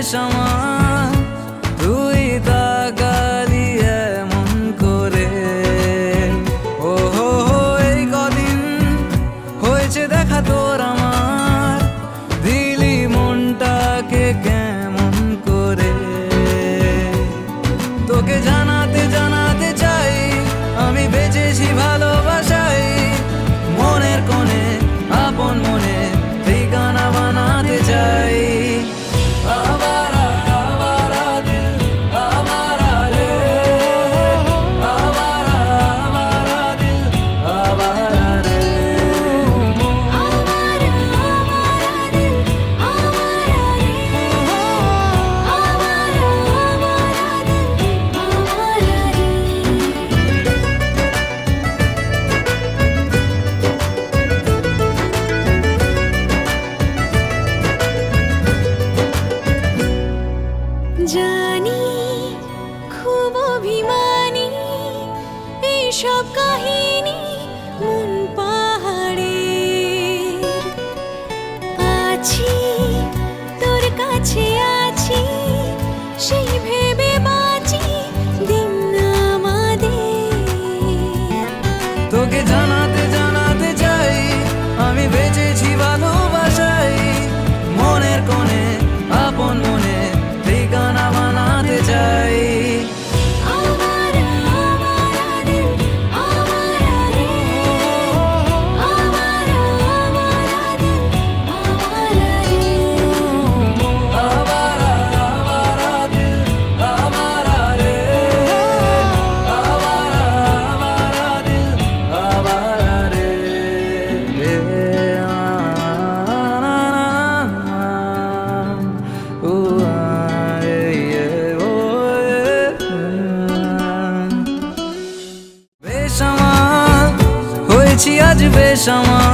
বেশ আমার, তুই তাকালি এমন করে। ও হো হো, এই কদিন হয়েছে দেখা তোর আমার, দিলি মনটাকে কেমন করে। তোকে জানাতে জানাতে চাই আমি বেঁচেছি ভালোবাসাই, মনের কোণে আপন মনে ঠিকানা বানাতে চাই। আবারা আবারা দিল আবারা রে, আবারা আবারা দিল আবারা রে। জানি খুব অভিমানী এইসব কাহিনী মন পাহাড়ের। আছি তোর কাছে আছি সেই ভেবে বাঁচি দিন আমাদের। তোকে জানাতে জানাতে চাই আমি বেঁচেছি ভালোবাসাই, মনের কোণে আপন মনে ঠিকানা বানাতে চাই। আবারা আবারা দিল আবারা রে, আবারা আবারা দিল আবারা রে। আবারা আবারা দিল আবারা রে, আবারা আবারা দিল আবারা রে। ও বেশ আমার হয়েছি আজ বেশ আমার।